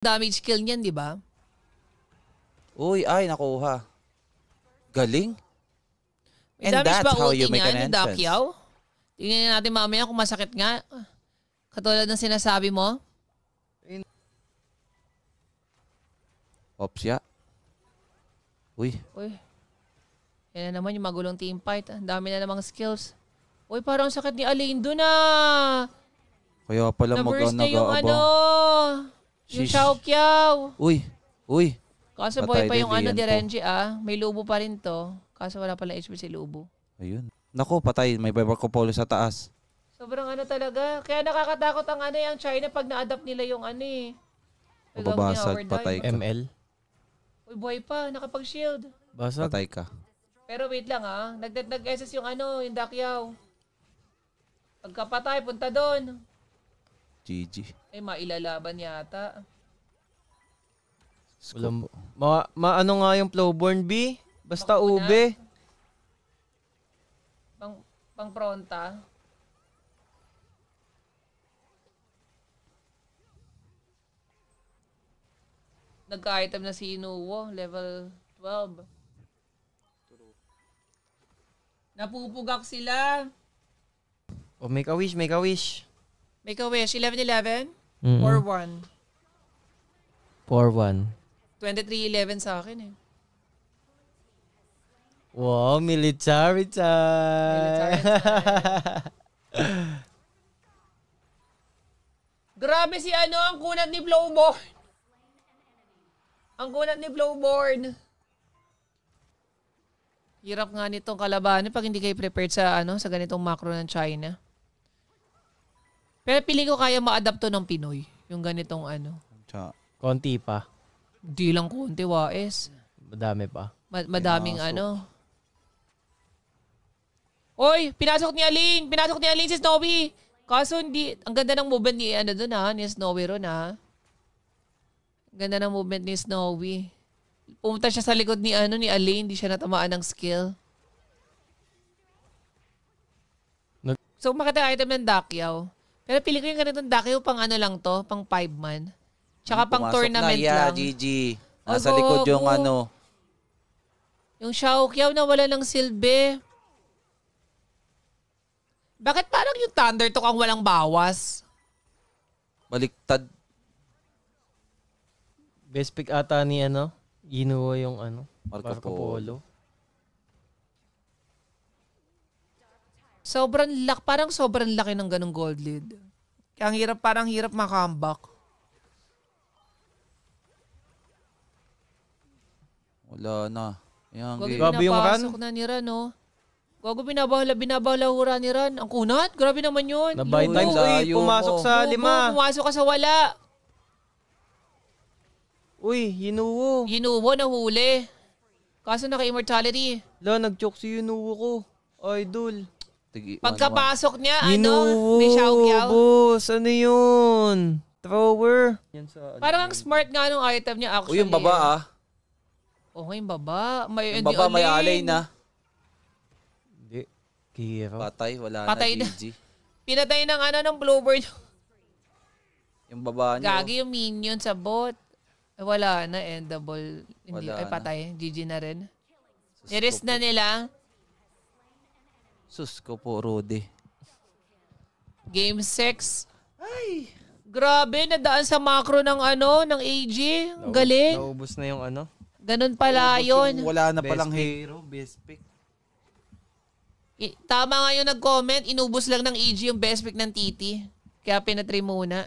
damage kill niyan, di ba? Uy, ay, nakuha. Galing. May And damage that's ba how ulti you make niya, an ni entrance. Dakiao? Tingnan natin mamaya kung masakit nga. Katulad ng sinasabi mo. Opsya. Uy. Uy. Yan na naman yung magulong team fight. Ang dami na namang skills. Uy, parang sakit ni Alain doon ah. Kaya pala Na-burst na mag-nag-aabang. yung ano. Yung Xiao Kiao. Uy. Uy. Kaso boy pa yung ano, Direnji ah. May lubo pa rin to. Kaso wala pala HP si lubo. Ayun. Naku, patay. May Marco Polo sa taas. Sobrang ano talaga. Kaya nakakatakot ang ano yung China pag na-adapt nila yung ano eh. Mababasag, patay ka. ML. Uy, boy pa. Nakapag-shield. Basag. Patay ka. Pero wait lang ah. Nag-SS yung ano, yung Dakiao. Pagkapatay, punta doon. GG. Eh, mailalaban yata. Walang, ano nga yung Flowborn B? Basta Baka ube. Pang pronta. Nagka-item na si Inuwo, level 12. Napupugak sila. Oh, make a wish, make a wish. Make a wish, 11-11 Mm-mm. or 1. 4-1. 23-11 sa akin eh. Wow, military time. Grabe si ano, ang kunat ni Flowborn. Ang kunat ni Flowborn. Hirap nga nitong kalabanin pag hindi kayo prepared sa ano, sa ganitong macro ng China. Pero pili ko kaya ma-adapt to ng Pinoy. Yung ganitong ano. Konti pa. Di lang konti, waes. Madami pa. Madaming ano. Oy, pinasok ni Aline. Pinasok ni Aline si Snowy. Kaso hindi, ang ganda ng movement ni ano doon ha, ni Snowy ron ha. Ganda ng movement ni Snowy. Pumunta siya sa likod ni ano ni Aline, hindi siya natamaan ng skill. So makita item ng Dakiao. Pero pili ko yung ganitong Dakiao pang ano lang to, pang 5-man. Tsaka pang tournament lang. GG. Nasa likod yung ano. Yung Xiao Kiao na wala ng silbi. Bakit parang yung Thundertalk ang walang bawas? Baliktad. Best pick ata ni ano, Inuwo yung ano, Marco Polo. Parang sobrang laki ng ganong gold lead. Kaya ang hirap, parang hirap makambak. Wala na. Yan, Grabe yung run. Pinapasok na ni Ran, no? Gago, binabawala ni Ran. Ang kunat, grabe naman yun. Na-buy times, uy, pumasok sa 5. Pumasok ka sa wala. Uy, Inuwo. Inuwo, nahuli. Kaso naka-immortality. La, nag-choke si Inuwo ko. Idol. Pagkapasok niya, Inuwo, may Xiao Kiao. boss, ano yun? Thrower. Parang ang smart nga nung item niya actually. Uy, yung baba ah. Oo, yung baba. Yung baba may alay na. Hindi. Kira. Patay, wala Patay na na. GG. Pinatay ng ano ng Bluebird. Yung baba niyo. Gagi yung minion sa bot. Eh, wala na, endable. Hindi, Wala ay na. patay. GG na rin. Sus Niris ko na po. nila. Sus ko po, Rudy. Game 6. Ay! Grabe, nadaan sa macro ng ano, ng AG. Ang galing. Naubos na yung ano. Ganun pala yun. Wala na Best palang pick. hero. Best pick. Tama nga yung nag-comment, inubos lang ng AG yung best pick ng TT. Kaya pinatry muna.